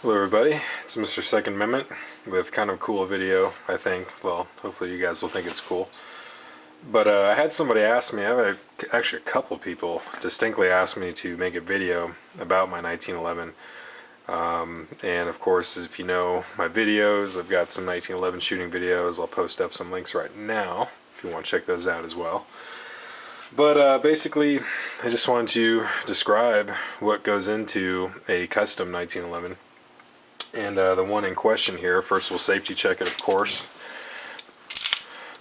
Hello everybody, it's Mr. Second Amendment with kind of a cool video, I think. Well, hopefully you guys will think it's cool. But I had somebody ask me, actually a couple people distinctly asked me to make a video about my 1911. And of course, if you know my videos, I've got some 1911 shooting videos. I'll post up some links right now if you want to check those out as well. But basically, I just wanted to describe what goes into a custom 1911. And the one in question here, first we'll safety check it, of course.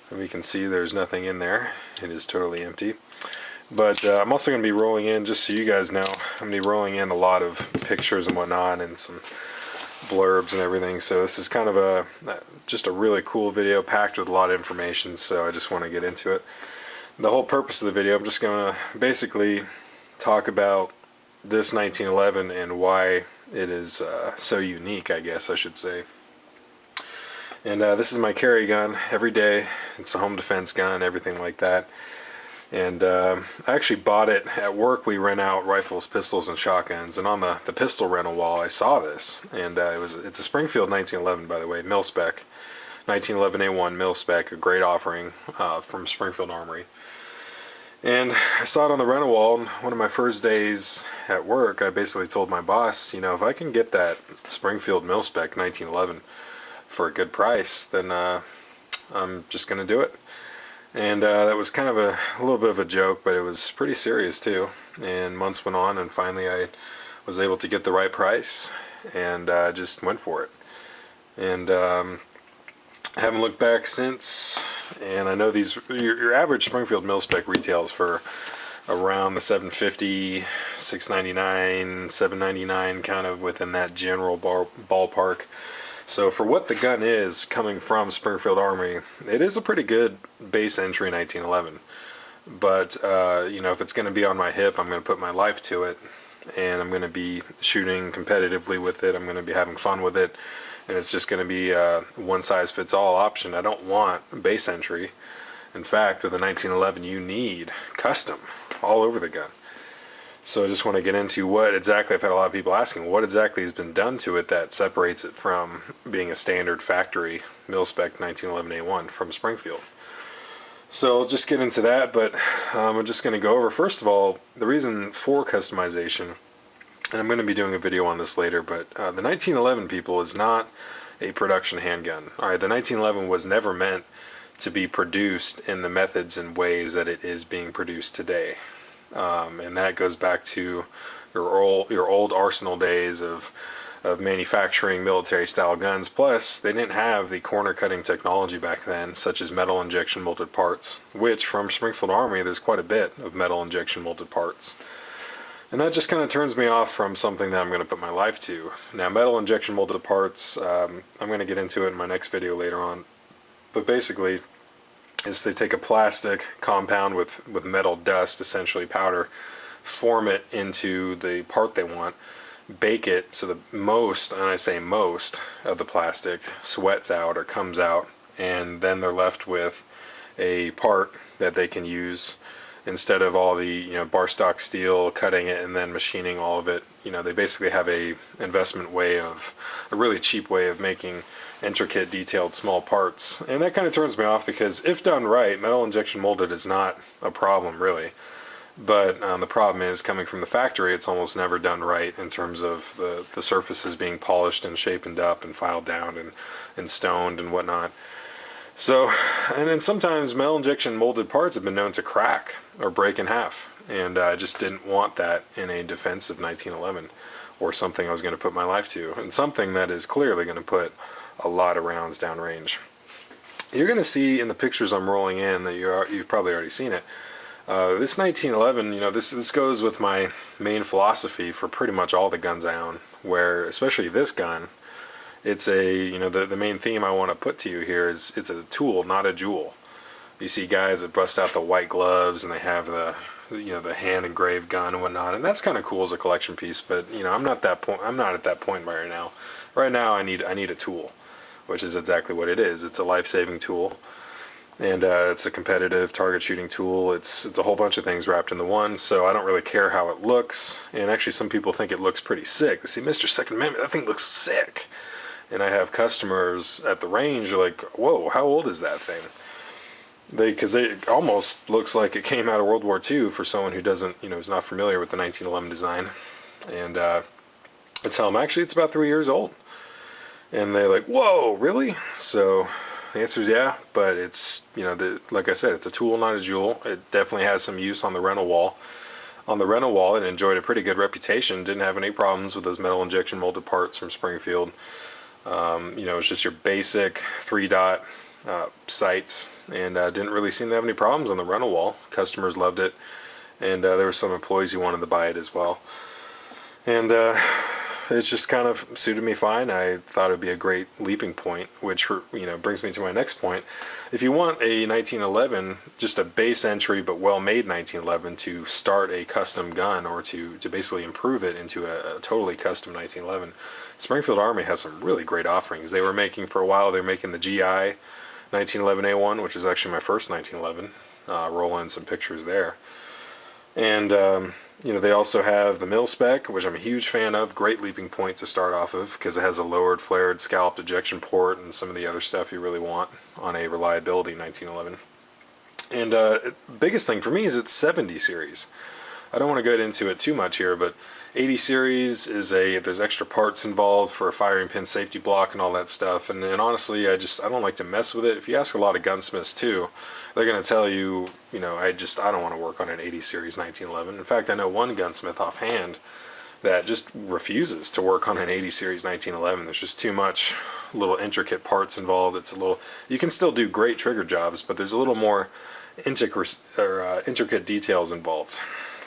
And we can see there's nothing in there. It is totally empty. But I'm also going to be rolling in, just so you guys know, I'm going to be rolling in a lot of pictures and whatnot and some blurbs and everything. So this is kind of just a really cool video packed with a lot of information, so I just want to get into it. The whole purpose of the video, I'm just going to basically talk about this 1911 and why it is so unique, I guess I should say. And this is my carry gun every day. It's a home defense gun, everything like that. And I actually bought it at work. We rent out rifles, pistols, and shotguns. And on the pistol rental wall, I saw this. And it's a Springfield 1911, by the way, Mil-Spec. 1911 A1 Mil-Spec, a great offering from Springfield Armory. And I saw it on the rental wall, and one of my first days at work, I basically told my boss, you know, if I can get that Springfield Mil-Spec 1911 for a good price, then I'm just going to do it. And that was kind of a little bit of a joke, but it was pretty serious too. And months went on, and finally I was able to get the right price, and just went for it. And I haven't looked back since, and I know these your average Springfield Mil-Spec retails for around the $750, $699, $799, kind of within that general ballpark. So for what the gun is coming from Springfield Armory, it is a pretty good base entry 1911. But you know, if it's going to be on my hip, I'm going to put my life to it, and I'm going to be shooting competitively with it. I'm going to be having fun with it. And it's just going to be a one-size-fits-all option. I don't want base entry. In fact, with a 1911, you need custom all over the gun. So I just want to get into what exactly, I've had a lot of people asking, what exactly has been done to it that separates it from being a standard factory Mil-Spec 1911 A1 from Springfield. So I'll just get into that, but I'm just going to go over, first of all, the reason for customization. And I'm going to be doing a video on this later, but the 1911, people, is not a production handgun. Alright, the 1911 was never meant to be produced in the methods and ways that it is being produced today. And that goes back to your old arsenal days of manufacturing military-style guns. Plus, they didn't have the corner-cutting technology back then, such as metal injection molded parts, which from Springfield Armory, there's quite a bit of metal injection molded parts. And that just kind of turns me off from something that I'm going to put my life to. Now, metal injection molded parts, I'm going to get into it in my next video later on. But basically, is they take a plastic compound with metal dust, essentially powder, form it into the part they want, bake it so the most, and I say most, of the plastic sweats out or comes out, and then they're left with a part that they can use. Instead of all the, you know, bar stock steel, cutting it and then machining all of it, you know, they basically have a really cheap way of making intricate, detailed, small parts. And that kind of turns me off because if done right, metal injection molded is not a problem really. But the problem is, coming from the factory, it's almost never done right in terms of the surfaces being polished and shapened up and filed down and stoned and whatnot. So, and then sometimes metal injection molded parts have been known to crack or break in half, and I just didn't want that in a defensive 1911 or something I was going to put my life to, and something that is clearly going to put a lot of rounds downrange. You're going to see in the pictures I'm rolling in that you've probably already seen it. This 1911, you know, this goes with my main philosophy for pretty much all the guns I own, where especially this gun, it's you know, the main theme I want to put to you here is it's a tool, not a jewel. You see guys that bust out the white gloves and they have the hand engraved gun and whatnot, and that's kind of cool as a collection piece. But you know, I'm not at that point right now. Right now, I need a tool, which is exactly what it is. It's a life-saving tool. And it's a competitive target shooting tool. It's a whole bunch of things wrapped into one, so I don't really care how it looks. And actually some people think it looks pretty sick. They say, Mr. Second Amendment, that thing looks sick. And I have customers at the range are like, whoa, how old is that thing? Because it almost looks like it came out of World War II for someone who doesn't, who's not familiar with the 1911 design. And I tell them, actually, it's about 3 years old. And they're like, whoa, really? So the answer is yeah, but it's, like I said, it's a tool, not a jewel. It definitely has some use on the rental wall. On the rental wall, it enjoyed a pretty good reputation. Didn't have any problems with those metal injection molded parts from Springfield. It's just your basic 3-dot sights, and didn't really seem to have any problems on the rental wall. Customers loved it, and there were some employees who wanted to buy it as well. And it's just kind of suited me fine. I thought it'd be a great leaping point, which brings me to my next point. If you want a 1911, just a base entry but well-made 1911 to start a custom gun, or to basically improve it into a totally custom 1911, Springfield Armory has some really great offerings. They were making, for a while, they were making the GI 1911A1, which was actually my first 1911. Roll in some pictures there. And they also have the Mil-Spec, which I'm a huge fan of. Great leaping point to start off of, because it has a lowered, flared, scalloped ejection port and some of the other stuff you really want on a reliability 1911. And biggest thing for me is it's 70 series. I don't want to get into it too much here, but 80 series is there's extra parts involved for a firing pin safety block and all that stuff. And honestly, I don't like to mess with it. If you ask a lot of gunsmiths too, they're going to tell you, I don't want to work on an 80 series 1911. In fact, I know one gunsmith offhand that just refuses to work on an 80 series 1911. There's just too much little intricate parts involved. You can still do great trigger jobs, but there's a little more intricate details involved.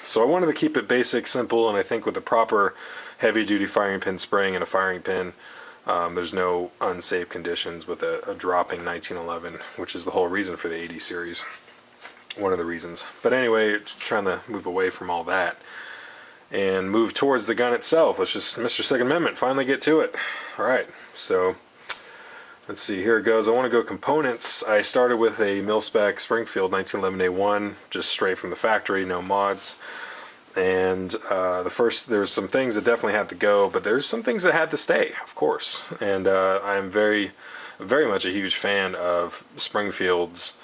So I wanted to keep it basic, simple, and I think with the proper heavy-duty firing pin spring and a firing pin, there's no unsafe conditions with a dropping 1911, which is the whole reason for the 80 series. One of the reasons. But anyway, trying to move away from all that and move towards the gun itself. Let's just, Mr. Second Amendment, finally get to it. All right, so let's see, here it goes. I want to go components. I started with a Mil-Spec Springfield 1911A1, just straight from the factory, no mods. And there's some things that definitely had to go, but there's some things that had to stay, of course. And I'm very, very much a huge fan of Springfield's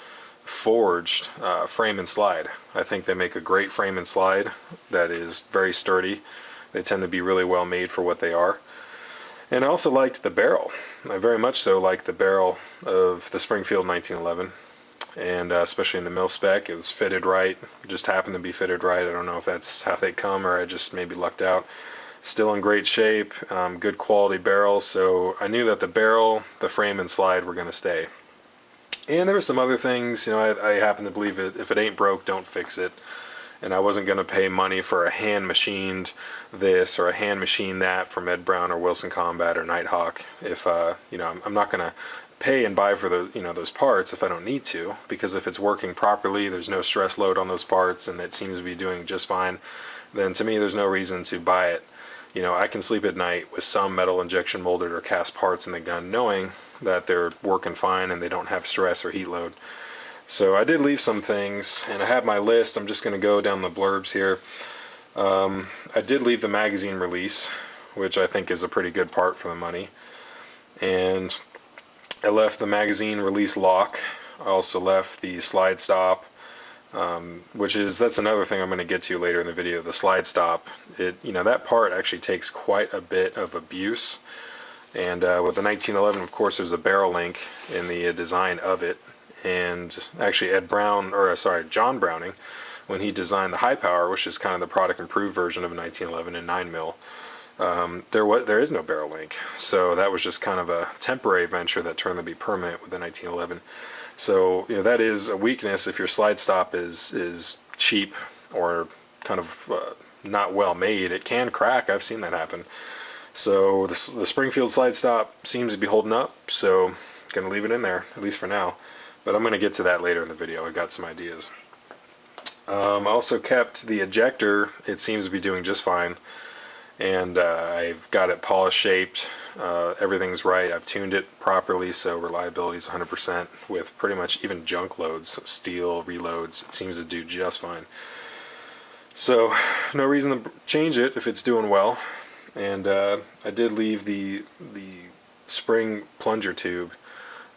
forged frame and slide. I think they make a great frame and slide that is very sturdy. They tend to be really well made for what they are. And I also liked the barrel. I very much so liked the barrel of the Springfield 1911. And especially in the Mil-Spec, it was fitted right. It just happened to be fitted right. I don't know if that's how they come, or I just maybe lucked out. Still in great shape, good quality barrel. So I knew that the barrel, the frame and slide were going to stay. And there were some other things, I happen to believe if it ain't broke, don't fix it. And I wasn't going to pay money for a hand-machined this or a hand-machined that from Ed Brown or Wilson Combat or Nighthawk. If I'm not going to pay and buy for those those parts if I don't need to, because if it's working properly, there's no stress load on those parts, and it seems to be doing just fine, then to me there's no reason to buy it. I can sleep at night with some metal injection molded or cast parts in the gun, knowing that they're working fine and they don't have stress or heat load. So I did leave some things, and I have my list. I'm just going to go down the blurbs here. I did leave the magazine release, which I think is a pretty good part for the money. And I left the magazine release lock. I also left the slide stop, that's another thing I'm going to get to later in the video. The slide stop, that part actually takes quite a bit of abuse. And with the 1911, of course, there's a barrel link in the design of it. And actually John Browning, when he designed the high power, which is kind of the product improved version of a 1911 in 9mm, there is no barrel link. So that was just kind of a temporary venture that turned to be permanent with the 1911. So that is a weakness if your slide stop is cheap or kind of not well made. It can crack. I've seen that happen. So the Springfield slide stop seems to be holding up, so gonna leave it in there, at least for now. But I'm gonna get to that later in the video. I got some ideas. I also kept the ejector. It seems to be doing just fine. and I've got it polish shaped. Everything's right. I've tuned it properly, so reliability is 100% with pretty much even junk loads, steel reloads. It seems to do just fine. So no reason to change it if it's doing well. And I did leave the spring plunger tube,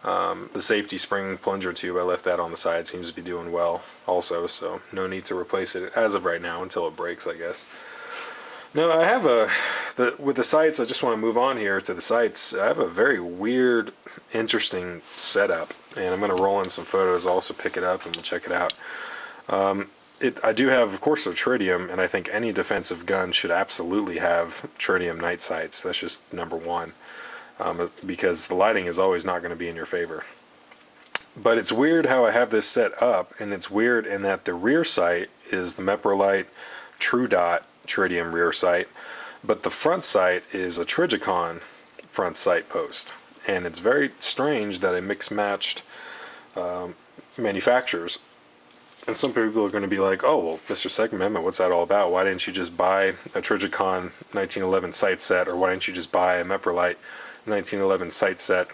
the safety spring plunger tube. I left that on the side. Seems to be doing well also, so no need to replace it as of right now until it breaks, I guess. Now I have with the sights, I just want to move on here to the sights. I have a very weird, interesting setup, and I'm going to roll in some photos, also pick it up, and we'll check it out. I do have, of course, a tritium, and I think any defensive gun should absolutely have tritium night sights. That's just number one, because the lighting is always not going to be in your favor. But it's weird how I have this set up, and it's weird in that the rear sight is the Meprolite True Dot tritium rear sight, but the front sight is a Trijicon front sight post. And it's very strange that I mix-matched manufacturers. And some people are going to be like, oh, well, Mr. Second Amendment, what's that all about? Why didn't you just buy a Trijicon 1911 sight set, or why didn't you just buy a Meprolite 1911 sight set?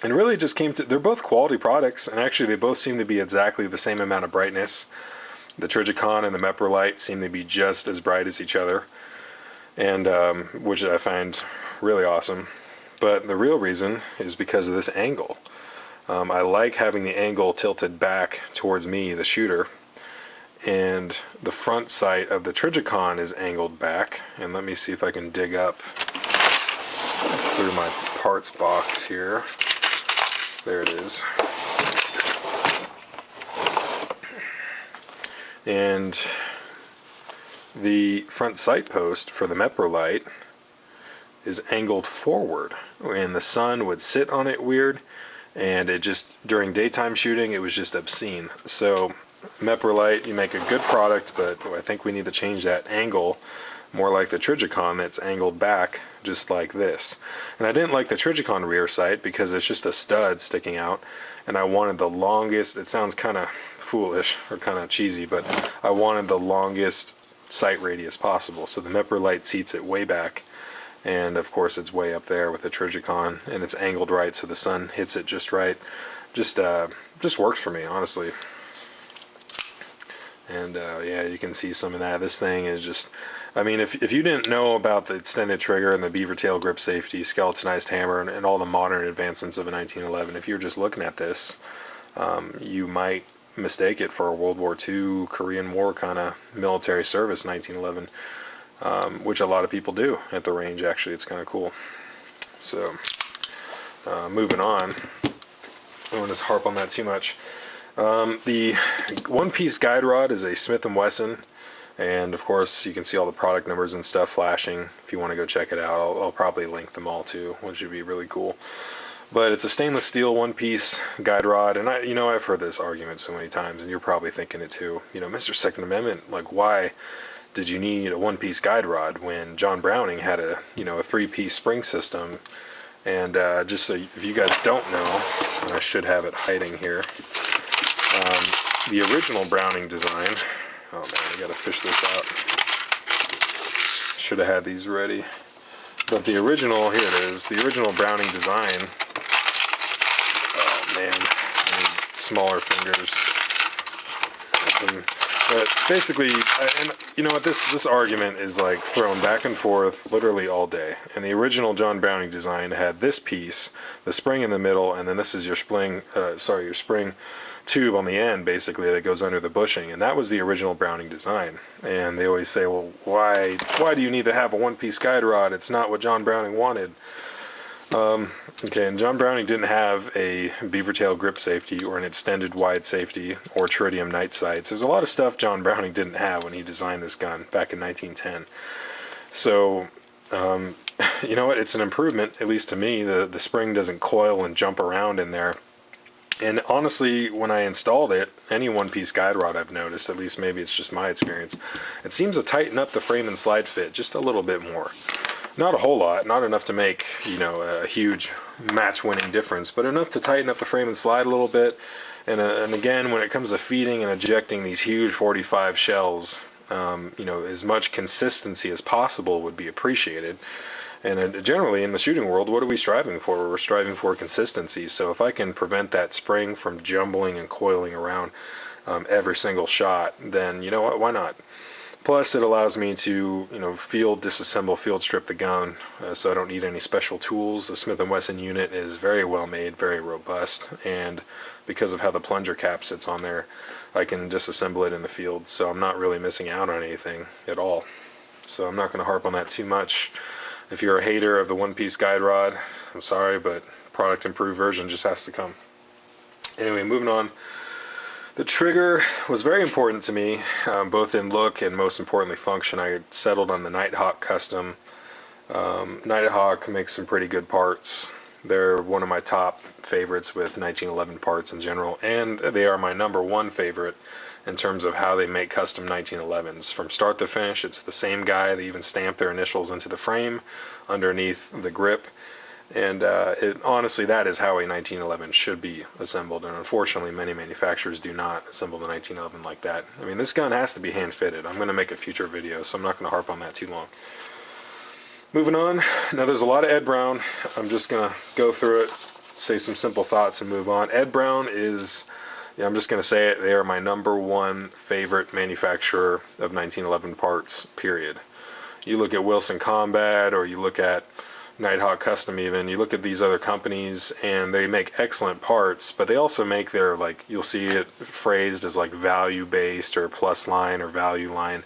And really just came to, they're both quality products, and actually they both seem to be exactly the same amount of brightness. The Trijicon and the Meprolite seem to be just as bright as each other, and which I find really awesome. But the real reason is because of this angle. I like having the angle tilted back towards me, the shooter, and the front sight of the Trijicon is angled back. And let me see if I can dig up through my parts box here. There it is. And the front sight post for the Meprolite is angled forward, and the sun would sit on it weird, and it just, during daytime shooting, it was just obscene. So Meprolite, you make a good product, but I think we need to change that angle more like the Trijicon, that's angled back just like this. And I didn't like the Trijicon rear sight because it's just a stud sticking out, and I wanted the longest, it sounds kind of foolish or kind of cheesy, but I wanted the longest sight radius possible. So the Meprolite seats it way back, and of course it's way up there with the Trijicon, and it's angled right so the sun hits it just right. Just works for me, honestly. And yeah, you can see some of that. This thing is just, I mean, if you didn't know about the extended trigger and the Beavertail grip safety, skeletonized hammer, and all the modern advancements of a 1911, if you're just looking at this, you might mistake it for a World War II, Korean War kind of military service 1911, which a lot of people do at the range. Actually, it's kind of cool. So moving on, I don't want to harp on that too much. The one-piece guide rod is a Smith & Wesson, and of course you can see all the product numbers and stuff flashing if you want to go check it out. I'll probably link them all too, which would be really cool. But it's a stainless steel one-piece guide rod, and I've heard this argument so many times, and you're probably thinking it too. Mr. Second Amendment, like, why did you need a one-piece guide rod when John Browning had a three-piece spring system? And just so if you guys don't know, and I should have it hiding here, the original Browning design, oh man, I gotta fish this out. Should have had these ready. But the original, here it is, the original Browning design, oh man, I need smaller fingers. But basically, and you know what, this argument is like thrown back and forth literally all day. And the original John Browning design had this piece, the spring in the middle, and then this is your spring tube on the end, basically, that goes under the bushing, and that was the original Browning design. And they always say, well, why do you need to have a one-piece guide rod? It's not what John Browning wanted. Okay, and John Browning didn't have a Beavertail grip safety or an extended wide safety or tritium night sights. There's a lot of stuff John Browning didn't have when he designed this gun back in 1910. So you know what, it's an improvement, at least to me. The spring doesn't coil and jump around in there. And honestly, when I installed it, any one-piece guide rod I've noticed, at least maybe it's just my experience, it seems to tighten up the frame and slide fit just a little bit more. Not a whole lot, not enough to make, a huge match-winning difference, but enough to tighten up the frame and slide a little bit. And again, when it comes to feeding and ejecting these huge 45 shells, you know, as much consistency as possible would be appreciated. And generally in the shooting world, what are we striving for? We're striving for consistency. So if I can prevent that spring from jumbling and coiling around every single shot, then you know what, why not? Plus it allows me to, you know, disassemble, field strip the gun, so I don't need any special tools. The Smith & Wesson unit is very well made, very robust, and because of how the plunger cap sits on there, I can disassemble it in the field, so I'm not really missing out on anything at all. So I'm not going to harp on that too much. If you're a hater of the one-piece guide rod, I'm sorry, but product improved version just has to come. Anyway, moving on. The trigger was very important to me, both in look and most importantly function. I settled on the Nighthawk Custom. Nighthawk makes some pretty good parts. They're one of my top favorites with 1911 parts in general, and they are my #1 favorite in terms of how they make custom 1911s. From start to finish, it's the same guy. They even stamp their initials into the frame underneath the grip. And honestly, that is how a 1911 should be assembled. And unfortunately, many manufacturers do not assemble the 1911 like that. I mean, this gun has to be hand fitted. I'm going to make a future video, so I'm not going to harp on that too long. Moving on. Now, there's a lot of Ed Brown. I'm just going to go through it, say some simple thoughts, and move on. Ed Brown is, yeah, I'm just going to say it, they are my #1 favorite manufacturer of 1911 parts, period. You look at Wilson Combat, or you look at Nighthawk Custom even, you look at these other companies and they make excellent parts, but they also make their, like, you'll see it phrased as like value based or plus line or value line.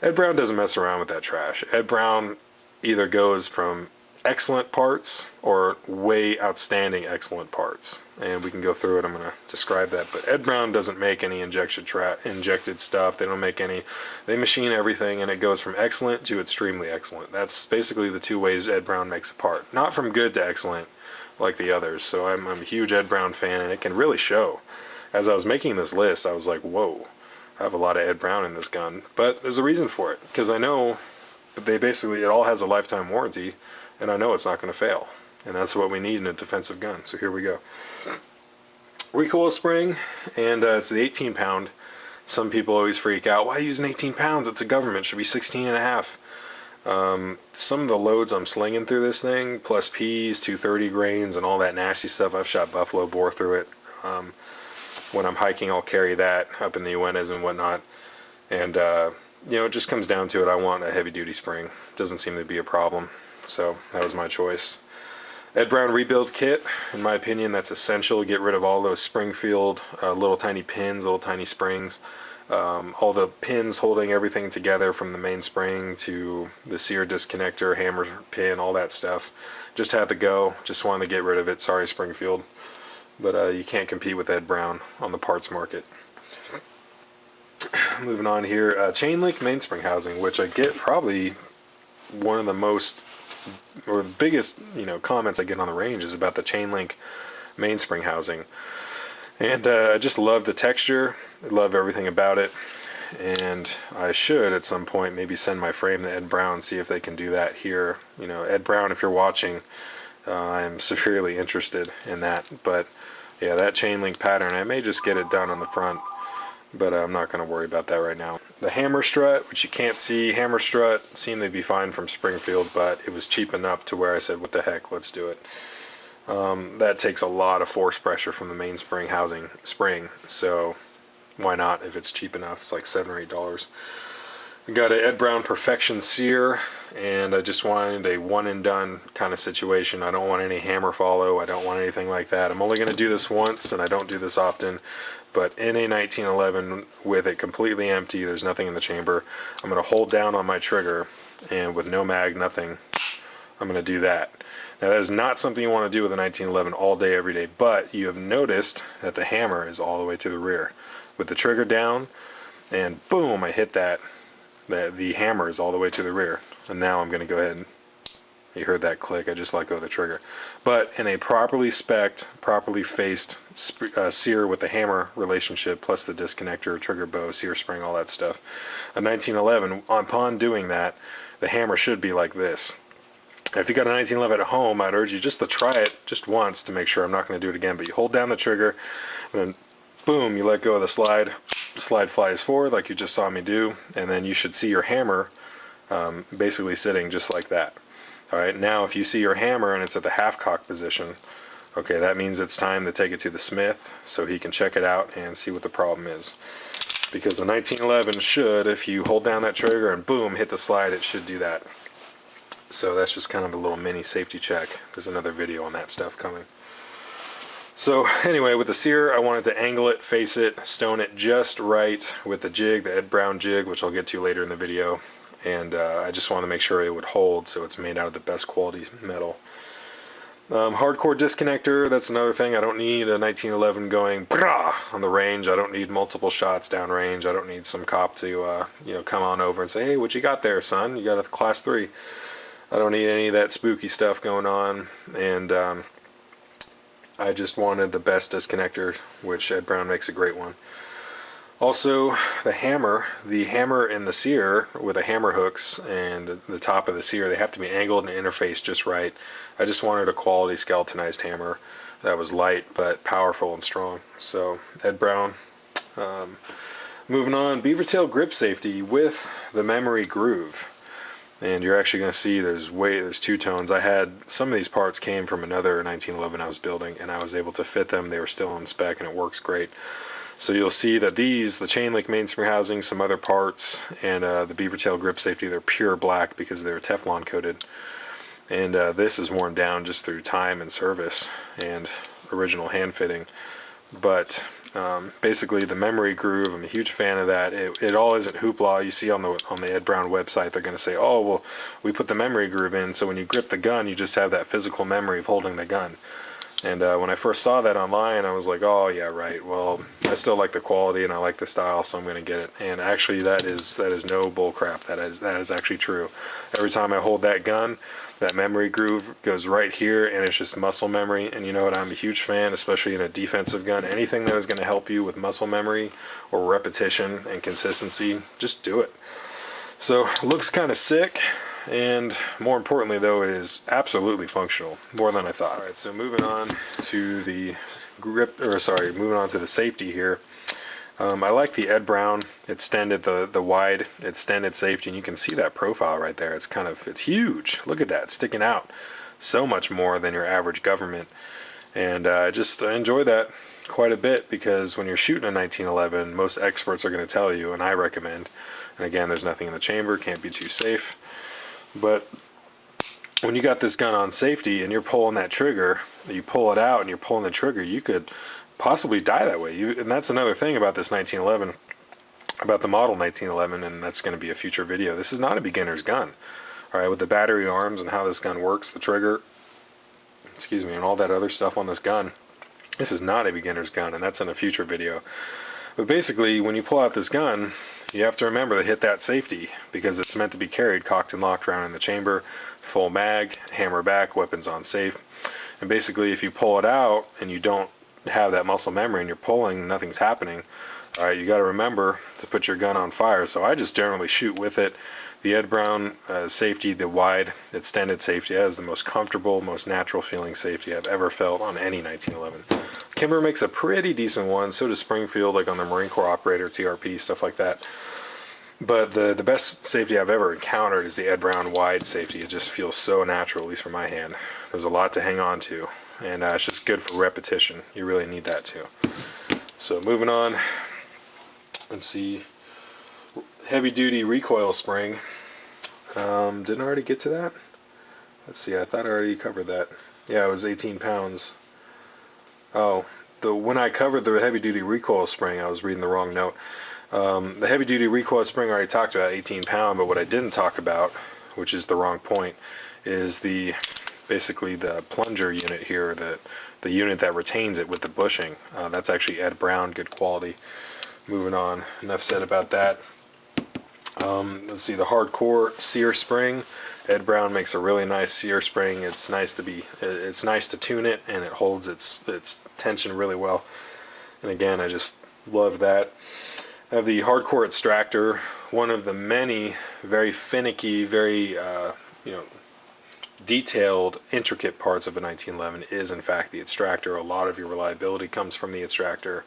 Ed Brown doesn't mess around with that trash. Ed Brown either goes from excellent parts or way outstanding excellent parts, and we can go through it. I'm going to describe that. But Ed Brown doesn't make any injected stuff. They don't make any, they machine everything, and it goes from excellent to extremely excellent. That's basically the two ways Ed Brown makes a part, not from good to excellent like the others. So I'm a huge Ed Brown fan, and it can really show. As I was making this list, I was like, whoa, I have a lot of Ed Brown in this gun. But there's a reason for it, because I know they basically, it all has a lifetime warranty, and I know it's not going to fail. And that's what we need in a defensive gun. So here we go. Recoil spring, and it's the 18 pound. Some people always freak out, why use an 18 pounds? It's a government, it should be 16.5. Some of the loads I'm slinging through this thing, plus P's, 230 grains, and all that nasty stuff, I've shot buffalo boar through it. When I'm hiking, I'll carry that up in the Uintas and whatnot. And, you know, it just comes down to it. I want a heavy duty spring. Doesn't seem to be a problem. So that was my choice. Ed Brown rebuild kit, in my opinion, that's essential. Get rid of all those Springfield little tiny pins, little tiny springs. All the pins holding everything together from the mainspring to the sear disconnector, hammer pin, all that stuff. Just had to go. Just wanted to get rid of it. Sorry, Springfield. But you can't compete with Ed Brown on the parts market. Moving on here, chain link mainspring housing, which I get probably one of the most, or the biggest, you know, comments I get on the range is about the chain link mainspring housing. And I just love the texture, I love everything about it, and I should at some point maybe send my frame to Ed Brown, see if they can do that here. You know, Ed Brown, if you're watching, I'm severely interested in that. But yeah, that chain link pattern, I may just get it done on the front, but I'm not going to worry about that right now. The hammer strut, which you can't see, hammer strut seemed to be fine from Springfield, but it was cheap enough to where I said, what the heck, let's do it. That takes a lot of force pressure from the mainspring housing spring, so why not if it's cheap enough? It's like $7 or $8. I got an Ed Brown Perfection sear, and I just wanted a one and done kind of situation. I don't want any hammer follow, I don't want anything like that. I'm only going to do this once, and I don't do this often. But in a 1911 with it completely empty, there's nothing in the chamber, I'm going to hold down on my trigger, and with no mag, nothing, I'm going to do that. Now that is not something you want to do with a 1911 all day, every day, but you have noticed that the hammer is all the way to the rear. With the trigger down, and boom, I hit that, the hammer is all the way to the rear. And now I'm going to go ahead and, you heard that click, I just let go of the trigger. But in a properly spec'd, properly faced sear with the hammer relationship, plus the disconnector, trigger bow, sear spring, all that stuff, a 1911, upon doing that, the hammer should be like this. If you got a 1911 at home, I'd urge you just to try it just once to make sure. I'm not going to do it again, but you hold down the trigger, and then boom, you let go of the slide, slide flies forward like you just saw me do, and then you should see your hammer basically sitting just like that. Alright, now if you see your hammer and it's at the half cock position, okay, that means it's time to take it to the smith so he can check it out and see what the problem is. Because the 1911 should, if you hold down that trigger and boom, hit the slide, it should do that. So that's just kind of a little mini safety check. There's another video on that stuff coming. So anyway, with the sear, I wanted to angle it, face it, stone it just right with the jig, the Ed Brown jig, which I'll get to later in the video. And I just want to make sure it would hold, so it's made out of the best quality metal. Hardcore disconnector, that's another thing. I don't need a 1911 going on the range. I don't need multiple shots down range. I don't need some cop to you know, come on over and say, hey, what you got there, son? You got a class 3. I don't need any of that spooky stuff going on. And I just wanted the best disconnector, which Ed Brown makes a great one. Also, the hammer and the sear with the hammer hooks and the top of the sear, they have to be angled and interfaced just right. I just wanted a quality skeletonized hammer that was light but powerful and strong. So, Ed Brown. Moving on, Beavertail grip safety with the memory groove. And you're actually going to see there's two tones. I had some of these parts came from another 1911 I was building, and I was able to fit them. They were still on spec, and it works great. So you'll see that these, the chain link mainspring housing, some other parts, and the Beavertail grip safety, they're pure black because they're Teflon coated. And this is worn down just through time and service and original hand fitting. But basically the memory groove, I'm a huge fan of that. It all isn't hoopla. You see on the Ed Brown website, they're going to say, oh, well, we put the memory groove in, so when you grip the gun, you just have that physical memory of holding the gun. And when I first saw that online, I was like, oh yeah, right, well, I still like the quality and I like the style, so I'm going to get it. And actually that is no bull crap. That is actually true. Every time I hold that gun, that memory groove goes right here, and it's just muscle memory. And you know what, I'm a huge fan, especially in a defensive gun. Anything that is going to help you with muscle memory or repetition and consistency, just do it. So, looks kind of sick. And more importantly, though, it is absolutely functional, more than I thought. All right, so moving on to the moving on to the safety here. I like the Ed Brown extended, the wide extended safety, and you can see that profile right there. It's huge. Look at that, sticking out so much more than your average government. And I enjoy that quite a bit, because when you're shooting a 1911, most experts are going to tell you, and I recommend, and again, there's nothing in the chamber, can't be too safe. But when you got this gun on safety and you're pulling that trigger, you pull it out and you're pulling the trigger, you could possibly die that way. And that's another thing about this 1911, about the model 1911, and that's going to be a future video. This is not a beginner's gun. All right, with the battery arms and how this gun works, the trigger, excuse me, and all that other stuff on this gun, this is not a beginner's gun, and that's in a future video. But basically, when you pull out this gun, you have to remember to hit that safety, because it's meant to be carried cocked and locked around in the chamber, full mag, hammer back, weapons on safe. And basically, if you pull it out and you don't have that muscle memory and you're pulling, nothing's happening, all right, you got to remember to put your gun on fire. So I just generally shoot with it. The Ed Brown safety, the wide extended safety, that is the most comfortable, most natural feeling safety I've ever felt on any 1911. Kimber makes a pretty decent one, so does Springfield, like on the Marine Corps Operator, TRP, stuff like that. But the best safety I've ever encountered is the Ed Brown wide safety. It just feels so natural, at least for my hand. There's a lot to hang on to, and it's just good for repetition. You really need that too. So moving on, let's see. Heavy duty recoil spring. Didn't I already get to that? Let's see, I thought I already covered that. Yeah, it was 18 pounds. Oh, when I covered the heavy duty recoil spring, I was reading the wrong note. The heavy duty recoil spring I already talked about, 18 pound, but what I didn't talk about, which is the wrong point, is basically the plunger unit here, the unit that retains it with the bushing. That's actually Ed Brown, good quality. Moving on, enough said about that. Let's see, the hardcore sear spring. Ed Brown makes a really nice sear spring. It's nice to tune it, and it holds its tension really well. And again, I just love that. I have the hardcore extractor, one of the many very finicky, very detailed, intricate parts of a 1911 is in fact the extractor. A lot of your reliability comes from the extractor,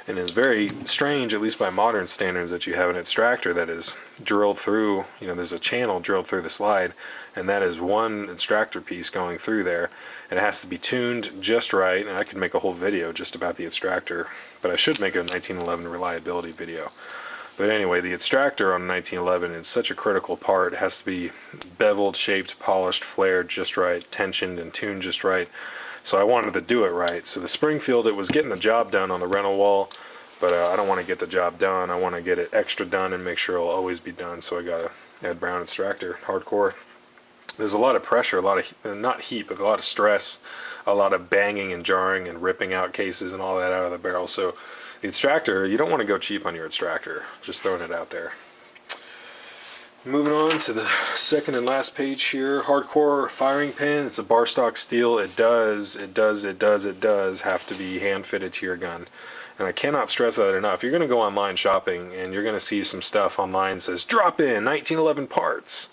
and it's very strange, at least by modern standards, that you have an extractor that is drilled through, you know, there's a channel drilled through the slide, and that is one extractor piece going through there. It has to be tuned just right, and I could make a whole video just about the extractor, but I should make a 1911 reliability video. But anyway, the extractor on a 1911 is such a critical part. It has to be beveled, shaped, polished, flared just right, tensioned and tuned just right. So I wanted to do it right. So the Springfield, it was getting the job done on the rental wall, but I don't want to get the job done. I want to get it extra done and make sure it'll always be done. So I got a Ed Brown extractor, hardcore. There's a lot of pressure, a lot of, not heat, but a lot of stress, a lot of banging and jarring and ripping out cases and all that out of the barrel. So the extractor, you don't want to go cheap on your extractor. Just throwing it out there. Moving on to the second and last page here. Hardcore firing pin. It's a bar stock steel. It does have to be hand fitted to your gun. And I cannot stress that enough. You're going to go online shopping and you're going to see some stuff online that says drop in 1911 parts.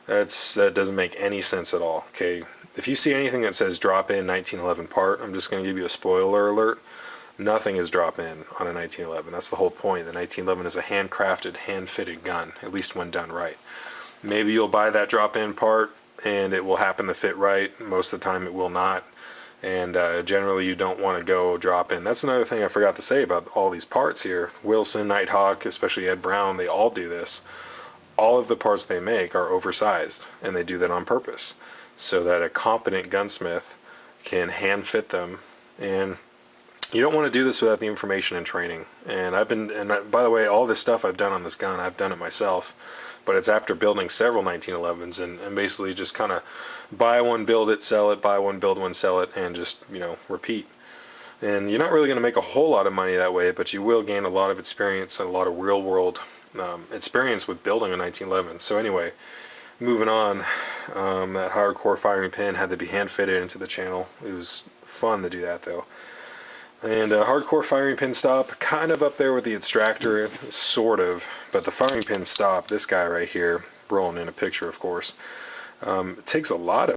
That doesn't make any sense at all. Okay, if you see anything that says drop in 1911 part, I'm just going to give you a spoiler alert. Nothing is drop in on a 1911. That's the whole point. The 1911 is a handcrafted, hand-fitted gun, at least when done right. Maybe you'll buy that drop in part and it will happen to fit right. Most of the time it will not. And generally you don't want to go drop in. That's another thing I forgot to say about all these parts here. Wilson, Nighthawk, especially Ed Brown, they all do this. All of the parts they make are oversized, and they do that on purpose so that a competent gunsmith can hand fit them. And you don't want to do this without the information and training. And by the way, all this stuff I've done on this gun, I've done it myself, but it's after building several 1911s and basically just kind of buy one, build it, sell it, buy one, build one, sell it, and just, you know, repeat. And you're not really going to make a whole lot of money that way, but you will gain a lot of experience and a lot of real world experience with building a 1911. So anyway, moving on, that hardcore firing pin had to be hand fitted into the channel. It was fun to do that though. And hardcore firing pin stop, kind of up there with the extractor, sort of, but the firing pin stop, this guy right here, rolling in a picture of course, it takes a lot of